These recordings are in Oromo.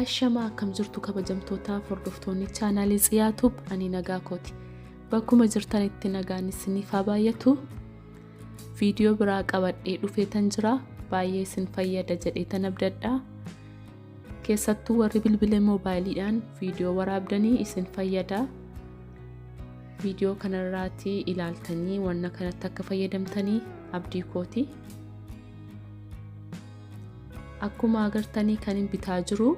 Ashamaa akkam jirtu kabajamtoota hordoftoonni chaanaalii Tsiyaatub ani nagaa kooti. Bakkuma jirtanitti nagaan isiniif haa baay'atu. Viidiyoo biraa qabadhee dhufeetan jira. Baay'ee isin fayyada jedheetan abdadha. Keessattuu warri bilbila moobaayiliidhaan viidiyoo waraabdanii isin fayyada. Viidiyoo kanarraati ilaaltanii wanna kanatti akka fayyadamtanii abdii kooti. Akkuma agartanii kan bitaa jiru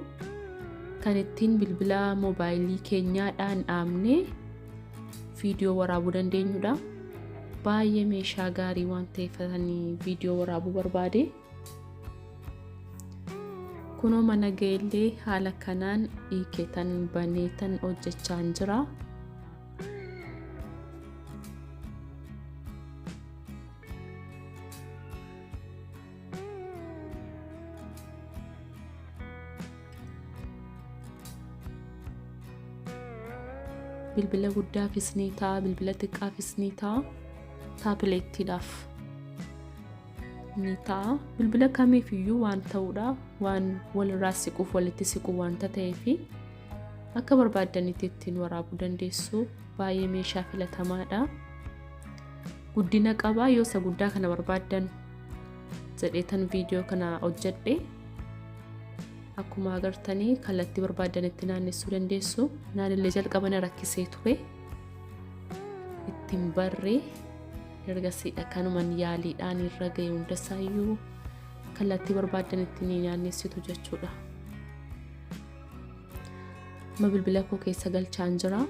kan ittiin bilbila moobaayilii keenyaadhaan dhaabnee viidiyoo waraabuu dandeenyudha. Baay'ee meeshaa gaarii waan ta'eef viidiyoo waraabuu barbaade. Kunoo mana geellee haala kanaan hiikeetan baneetan hojjechaa jira. Bilbila guddaafis ni ta'a, bilbila xiqqaafis ni ta'a, taabileettiidhaaf ni ta'a. Bilbila kamiifiyyuu waan ta'uudha, waan walirraa siquuf walitti siqu waanta ta'eef akka barbaadanitti ittiin waraabuu dandeessu. Baay'ee meeshaa filatamaadha. Guddina qaba. Yoo isa guddaa kana barbaadan jedheetan viidiyoo kana hojjedhe. Akkuma agartanii kallattii barbaadanitti naannessuu dandeessu. Naanillee jalqabana rakkisee ture. Ittiin barree ergasiidha kanuman yaaliidhaan irra ga'e hundasaayyuu kallattii barbaadanitti ni naannessitu jechuudha. Ma bilbila koo keessa galchaan jira.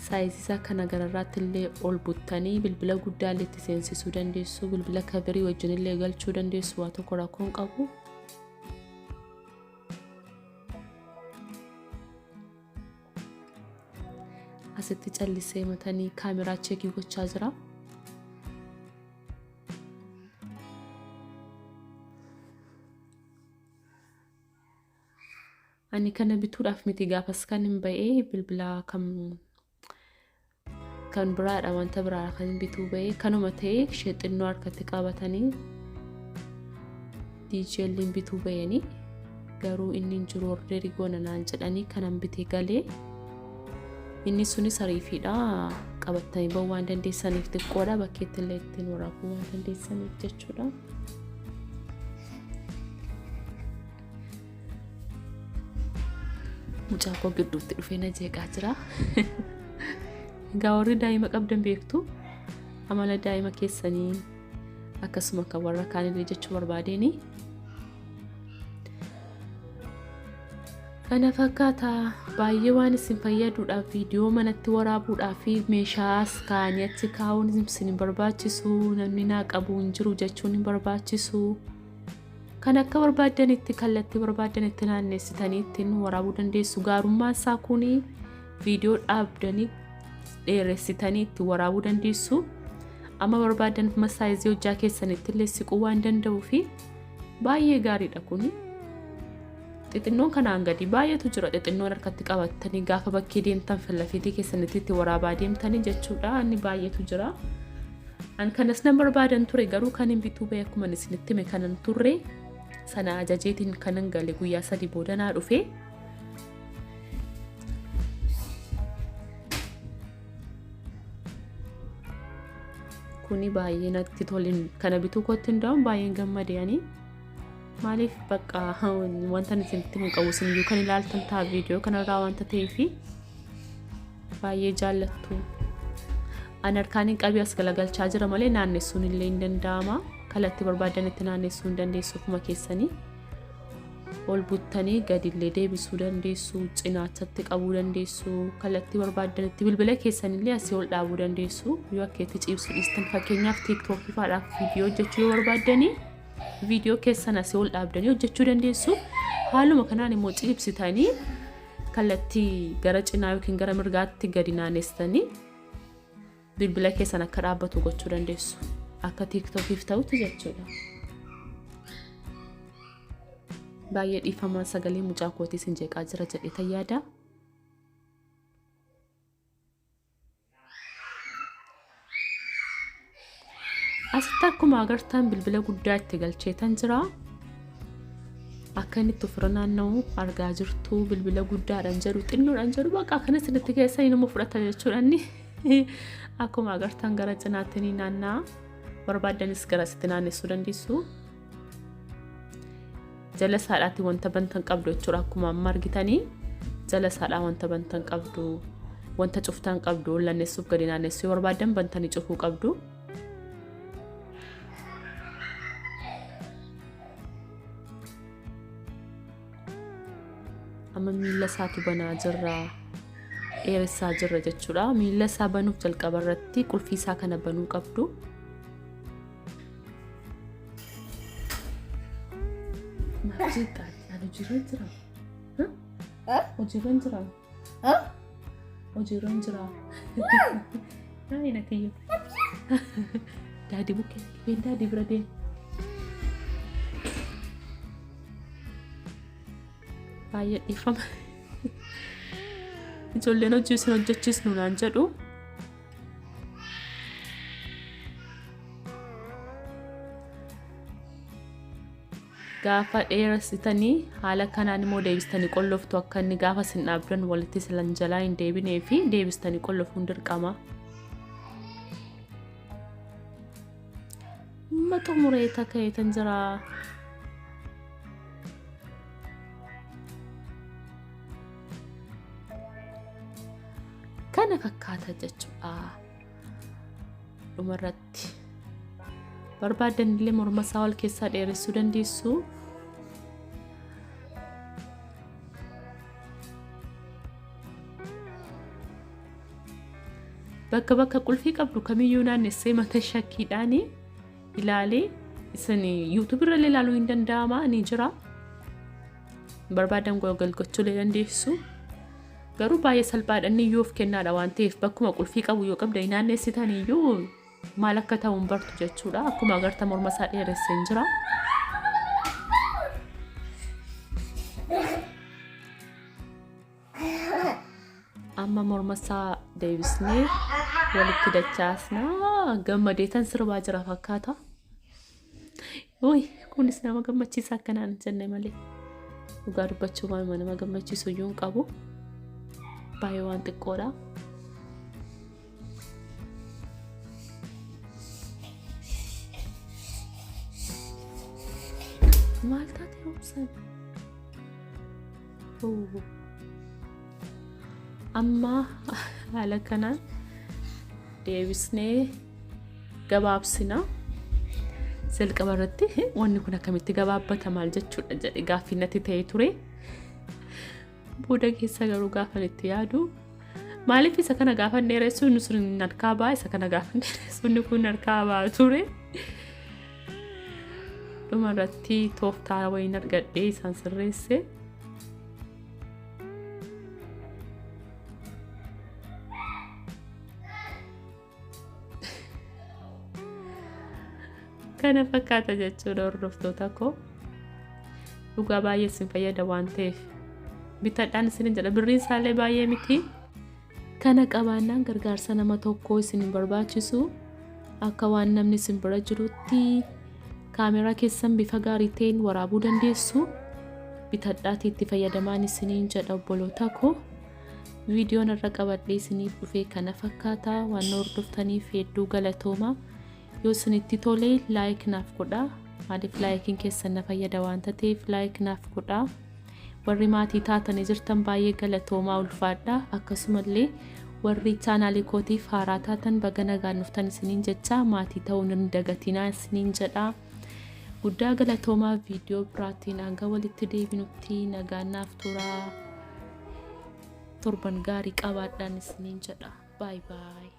Saayizii kana gararraatti illee ol buttanii bilbila guddaa illee itti seensisuu dandeessu. Bilbila kabirii wajjin illee galchuu dandeessu. Waa tokko rakkoon qabu. Asitti callisee matanii kaameraa cheekii gochaa jira. Ani kana bituudhaaf miti gaafas kan hin ba'ee bilbila kan biraadha wanta biraa kan bituu ba'ee kanuma ta'ee sheexinnoo harkatti qabatanii DJL'n bituu ba'anii garuu inni jiru ordeerii goona naan jedhanii kanan bitee galee inni sunis ariifiidha qabatanii ba'uu waan dandeessaniif xiqqoodha bakkeetti illee ittiin waraabuu waan dandeessaniif jechuudha. Mucaa koo gidduutti dhufee na jeeqaa jira. Egaa warri daa'ima qabdan beektu amala daa'ima keessanii akkasuma kan warra kaanillee jechuu barbaadeni. Kana fakkaata baay'ee waan isin fayyaduudhaaf viidiyoo manatti waraabuudhaaf meeshaas kaanii achi kaa'uun isin barbaachisu. Namni naa qabu hin jiru jechuun hin barbaachisu. Kan akka barbaadanitti kallattii barbaadanitti naannessitanii ittiin waraabuu dandeessu. Gaarummaan isaa kuni viidiyoo dhaabdanii dheeressitanii itti waraabuu dandeessu. Amma barbaadan saayizii hojjaa keessanitti illee siquu waan danda'uuf baay'ee gaariidha kuni. Xixinnoon kanaan gadi baay'eetu jira. Xixinnoon harkatti qabatanii gaafa bakkee deemtan filafiitii keessanitti itti waraabaa deemtanii jechuudha. Inni baay'eetu jira. An kanas nan barbaadan ture garuu kan hin bituu ba'e akkuma isinitti hime kanan turre sana ajajeetiin kanan gale guyyaa 3 booda naa dhufe. Kuni baay'ee natti tolin kana bituu kootti hundaa'uun baay'een gammadee maaliif bakka wanta isinitti hin qabu isin kan ilaaltan ta'a viidiyoo kanarraa wanta ta'eef baay'ee jaallattu. An harkaan qabee as galagalchaa jira malee naannessuun illee hin danda'ama. Kallattii barbaadanitti naannessuu hin dandeessu ofuma keessanii. Ol buttanii gadillee deebisuu dandeessu. Cinaachatti qabuu dandeessu. Kallattii barbaadanitti bilbila keessanillee asii ol dhaabuu dandeessu. Yoo akka itti ciibsu dhiistan fakkeenyaaf tiiktookii fa'aadhaaf viidiyoo hojjechuu yoo barbaadanii viidiyoo keessan asii ol dhaabdanii hojjechuu dandeessu. Haaluma kanaan immoo ciibsitanii kallattii gara cinaa yookiin gara mirgaatti gadi naannessitanii bilbila keessan akka dhaabbatu gochuu dandeessu. Akka tiiktookiif ta'utti jechuudha. Baay'ee dhiifamaa sagalee mucaa kootii sin jeeqaa jira jedhee yaada. Asitti akkuma agartan bilbila guddaa itti galcheetan jira. akka inni tufra naanna'u argaa jirtu bilbila guddaadhaan jedhu xinnoodhaan jedhu bakka akkana sinitti keessanii nama fudhata jechuudha inni akkuma agartan gara cinaatti ni naanna'a barbaadanis gara sitti naannessuu dandeessu jala saadhaatti wanta bantan qabdu jechuudha akkuma amma argitanii jala saadhaa wanta bantan qabdu wanta cuftan qabdu lanneessuuf gadi naannessuu barbaadan bantanii cufuu qabdu amma miila isaatu banaa jirra dheeressaa jirra jechuudha miila isaa banuuf jalqaba irratti qulfii isaa kana banuu qabdu Majika, ada jiran jira. Hah? Jiran jira. Hah? Jiran jira. Hai nak iyo. Daddy bukan, ben daddy berade. Ayat ifam. Ijoolleen hojii hojjechiisnu naan jedhu. Gaafa dheeressitanii haala kanaan immoo deebistanii qolloftu akka inni gaafa sin dhaabdan walitti silan jalaa hin deebinee fi deebistanii qollofuun dirqama. Mata mureeta kayetan jira. Kana fakkaata jechuudha. Dhumarratti. Barbaadan illee morma isaa wal keessaa dheeressuu dandeessu. Bakka qulfii qabdu kamiyyuu naannessee mata shakkiidhaan ilaalee isin YouTube irra ilaaluu hin danda'ama ni jira. Barbaadan galgochuu dandeessu. Garuu baay'ee salphaadhaan iyyuu of kennaadha waan ta'eef bakkuma qulfii qabu yoo qabda naannessitan iyyuu maal akka ta'uun bartu jechuudha akkuma agarta morma isaa dheeressee jira amma morma isaa deebisnee walitti dachaasnaa gammadeetan sirbaa jira fakkaata Oi kunis nama gammachiisa akkanaan jenne malee dhugaa dubbachuu nama gammachiisu iyyuu hin qabu baay'ee waan xiqqoodha Malta teomsan. Amma haala kanaan deebisnee gabaabsina. Jalqaba irratti wanni kun akkamitti gabaabbata maal jechuudha jedhe gaaffii natti ta'ee ture. Booda keessa garuu gaafa itti yaadu maaliif isa kana gaafa dheeressu nusun harkaa baa isa kana gaafa dheeressu inni kun harkaa baa ture. Dhumarratti tooftaa wayin argadhee isaan sirreesse. Kana fakkaata jechuudha hordoftoota koo. Dhugaa baay'ee isin fayyada waan ta'eef bitadhaan isin jedha birriin isaallee baay'ee miti. Kana qabaannaan gargaarsa nama tokkoo isin barbaachisu akka waan namni isin bira jirutti Kamera keessan bifa gaarii ta'een waraabuu dandeessu bitadhaatti itti fayyadamaan isiniin jedha obboloota koo viidiyoon irra qabadhee isiniif dhufee kana fakkaata waan hordoftaniif hedduu galatooma yoo isinitti tole like naaf godhaa maaliif laayikiin keessan na fayyada waan ta'eef like naaf godhaa warri maatii taatanii jirtan baay'ee galatoomaa ulfaadha akkasumallee warri chaanaalii kootiif haaraa taatan baga nagaan dhuftan isiniin jecha maatii ta'uun hin dagatinaa isiniin jedha Guddaa galatoomaa viidiyoo biraatiin hanga walitti deebinutti nagaan naaf turaa torban gaarii qabaadhaan isiniin jedha bye bye